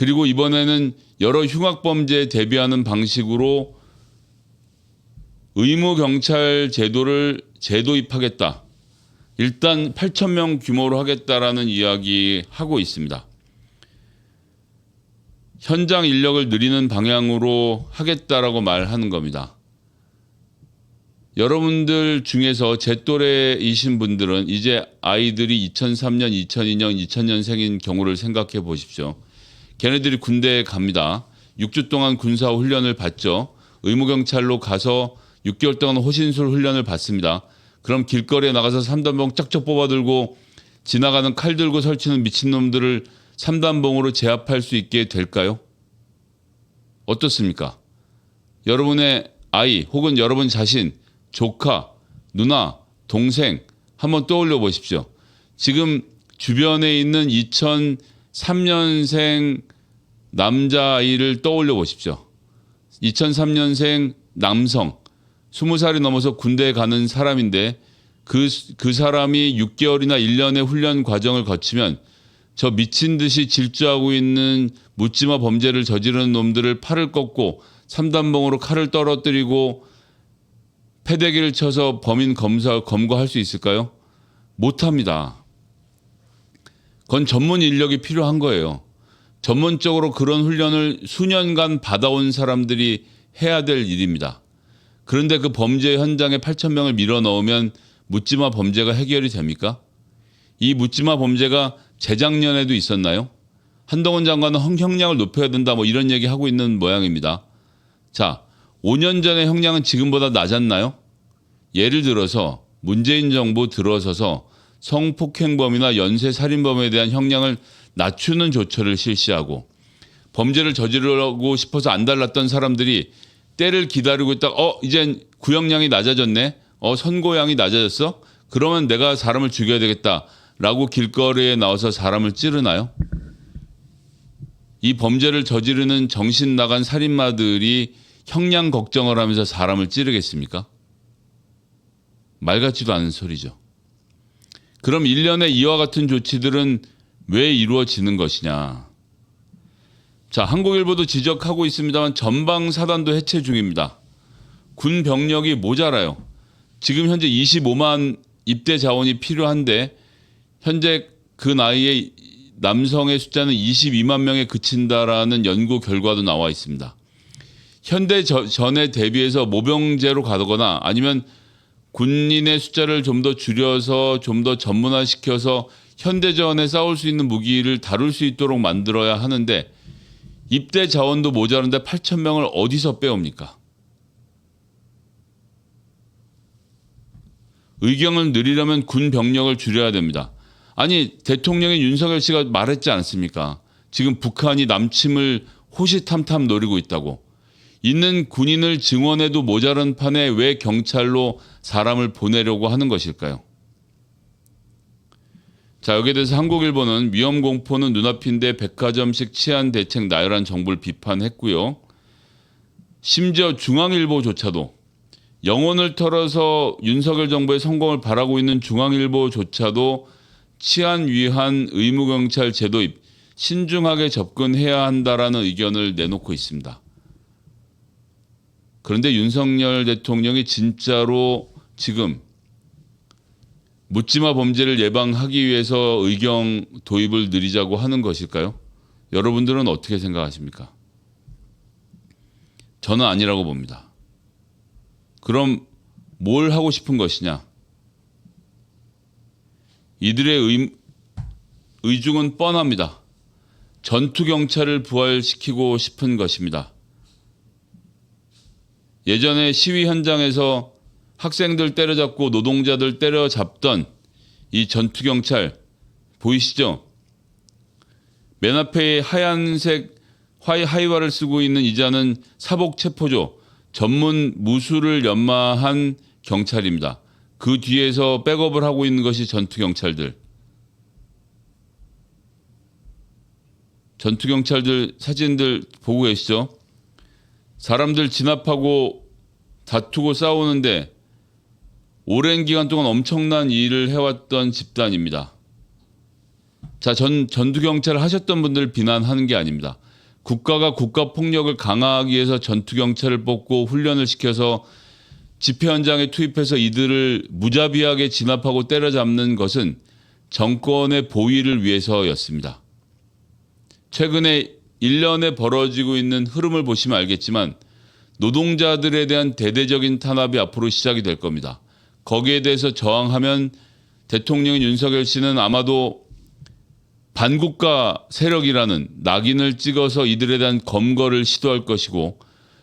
그리고 이번에는 여러 흉악범죄에 대비하는 방식으로 의무경찰 제도를 재도입하겠다. 일단 8,000명 규모로 하겠다라는 이야기 하고 있습니다. 현장 인력을 늘리는 방향으로 하겠다라고 말하는 겁니다. 여러분들 중에서 제 또래이신 분들은 이제 아이들이 2003년, 2002년, 2000년생인 경우를 생각해 보십시오. 걔네들이 군대에 갑니다. 6주 동안 군사 훈련을 받죠. 의무경찰로 가서 6개월 동안 호신술 훈련을 받습니다. 그럼 길거리에 나가서 3단봉 쩍쩍 뽑아들고 지나가는 칼 들고 설치는 미친놈들을 3단봉으로 제압할 수 있게 될까요? 어떻습니까? 여러분의 아이 혹은 여러분 자신, 조카, 누나, 동생 한번 떠올려 보십시오. 지금 주변에 있는 2003년생 남자아이를 떠올려 보십시오. 2003년생 남성, 20살이 넘어서 군대에 가는 사람인데 그 사람이 6개월이나 1년의 훈련 과정을 거치면 저 미친 듯이 질주하고 있는 묻지마 범죄를 저지르는 놈들을 팔을 꺾고 3단봉으로 칼을 떨어뜨리고 패대기를 쳐서 범인 검거할 수 있을까요? 못합니다. 그건 전문 인력이 필요한 거예요. 전문적으로 그런 훈련을 수년간 받아온 사람들이 해야 될 일입니다. 그런데 그 범죄 현장에 8,000명을 밀어넣으면 묻지마 범죄가 해결이 됩니까? 이 묻지마 범죄가 재작년에도 있었나요? 한동훈 장관은 형량을 높여야 된다 뭐 이런 얘기 하고 있는 모양입니다. 자, 5년 전에 형량은 지금보다 낮았나요? 예를 들어서 문재인 정부 들어서서 성폭행범이나 연쇄살인범에 대한 형량을 낮추는 조처를 실시하고 범죄를 저지르고 싶어서 안달났던 사람들이 때를 기다리고 있다가 이젠 구형량이 낮아졌네. 선고형이 낮아졌어? 그러면 내가 사람을 죽여야 되겠다라고 길거리에 나와서 사람을 찌르나요? 이 범죄를 저지르는 정신 나간 살인마들이 형량 걱정을 하면서 사람을 찌르겠습니까? 말 같지도 않은 소리죠. 그럼 1년에 이와 같은 조치들은 왜 이루어지는 것이냐? 자, 한국일보도 지적하고 있습니다만 전방사단도 해체 중입니다. 군 병력이 모자라요. 지금 현재 25만 입대 자원이 필요한데 현재 그 나이에 남성의 숫자는 22만 명에 그친다라는 연구 결과도 나와 있습니다. 현대 전에 대비해서 모병제로 가거나 아니면 군인의 숫자를 좀 더 줄여서 좀 더 전문화시켜서 현대전에 싸울 수 있는 무기를 다룰 수 있도록 만들어야 하는데 입대 자원도 모자란데 8,000명을 어디서 빼옵니까? 의경을 늘리려면 군 병력을 줄여야 됩니다. 아니 대통령이 윤석열 씨가 말했지 않습니까? 지금 북한이 남침을 호시탐탐 노리고 있다고. 있는 군인을 증원해도 모자란 판에 왜 경찰로 사람을 보내려고 하는 것일까요? 자, 여기에 대해서 한국일보는 위험 공포는 눈앞인데 백화점식 치안 대책 나열한 정부를 비판했고요. 심지어 중앙일보조차도 영혼을 털어서 윤석열 정부의 성공을 바라고 있는 중앙일보조차도 치안 위한 의무경찰 제도입 신중하게 접근해야 한다라는 의견을 내놓고 있습니다. 그런데 윤석열 대통령이 진짜로 지금 묻지마 범죄를 예방하기 위해서 의경 도입을 늘리자고 하는 것일까요? 여러분들은 어떻게 생각하십니까? 저는 아니라고 봅니다. 그럼 뭘 하고 싶은 것이냐? 이들의 의중은 뻔합니다. 전투경찰을 부활시키고 싶은 것입니다. 예전에 시위 현장에서 학생들 때려잡고 노동자들 때려잡던 이 전투경찰 보이시죠? 맨 앞에 하얀색 하이와를 쓰고 있는 이자는 사복체포조 전문 무술을 연마한 경찰입니다. 그 뒤에서 백업을 하고 있는 것이 전투경찰들. 전투경찰들 사진들 보고 계시죠? 사람들 진압하고 다투고 싸우는데 오랜 기간 동안 엄청난 일을 해왔던 집단입니다. 자, 전투경찰을 하셨던 분들 비난하는 게 아닙니다. 국가가 국가폭력을 강화하기 위해서 전투경찰을 뽑고 훈련을 시켜서 집회 현장에 투입해서 이들을 무자비하게 진압하고 때려잡는 것은 정권의 보위를 위해서였습니다. 최근에 1년에 벌어지고 있는 흐름을 보시면 알겠지만 노동자들에 대한 대대적인 탄압이 앞으로 시작이 될 겁니다. 거기에 대해서 저항하면 대통령인 윤석열 씨는 아마도 반국가 세력이라는 낙인을 찍어서 이들에 대한 검거를 시도할 것이고,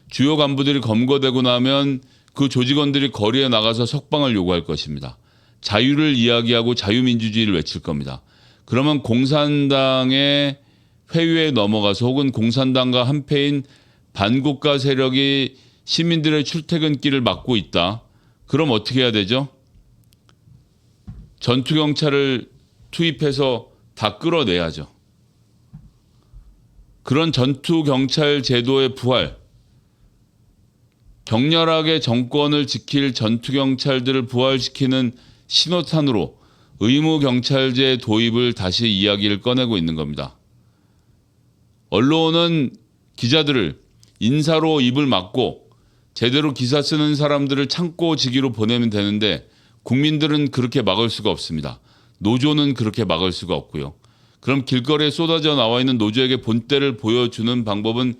주요 간부들이 검거되고 나면 그 조직원들이 거리에 나가서 석방을 요구할 것입니다. 자유를 이야기하고 자유민주주의를 외칠 겁니다. 그러면 공산당의 회유에 넘어가서 혹은 공산당과 한패인 반국가 세력이 시민들의 출퇴근길을 막고 있다. 그럼 어떻게 해야 되죠? 전투경찰을 투입해서 다 끌어내야죠. 그런 전투경찰 제도의 부활, 격렬하게 정권을 지킬 전투경찰들을 부활시키는 신호탄으로 의무경찰제 도입을 다시 이야기를 꺼내고 있는 겁니다. 언론은 기자들을 인사로 입을 막고 제대로 기사 쓰는 사람들을 창고 지기로 보내면 되는데 국민들은 그렇게 막을 수가 없습니다. 노조는 그렇게 막을 수가 없고요. 그럼 길거리에 쏟아져 나와 있는 노조에게 본때를 보여주는 방법은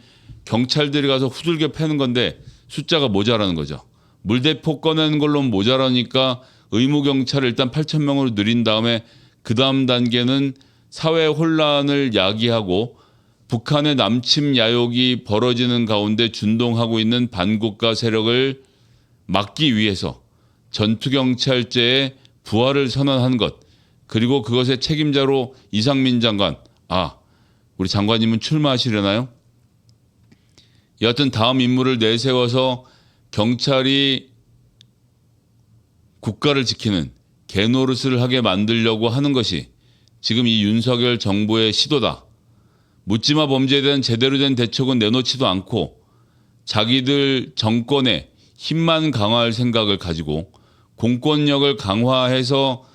경찰들이 가서 후들겨 패는 건데 숫자가 모자라는 거죠. 물대포 꺼내는 걸로 모자라니까 의무경찰을 일단 8,000명으로 늘린 다음에 그 다음 단계는 사회 혼란을 야기하고 북한의 남침 야욕이 벌어지는 가운데 준동하고 있는 반국가 세력을 막기 위해서 전투경찰제의 부활을 선언한 것, 그리고 그것의 책임자로 이상민 장관, 우리 장관님은 출마하시려나요? 여하튼 다음 인물을 내세워서 경찰이 국가를 지키는 개노릇을 하게 만들려고 하는 것이 지금 이 윤석열 정부의 시도다. 묻지마 범죄에 대한 제대로 된 대책은 내놓지도 않고 자기들 정권의 힘만 강화할 생각을 가지고 공권력을 강화해서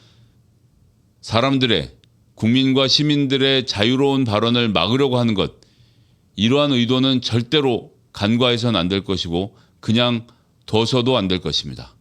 사람들의, 국민과 시민들의 자유로운 발언을 막으려고 하는 것, 이러한 의도는 절대로 간과해서는 안 될 것이고 그냥 둬서도 안 될 것입니다.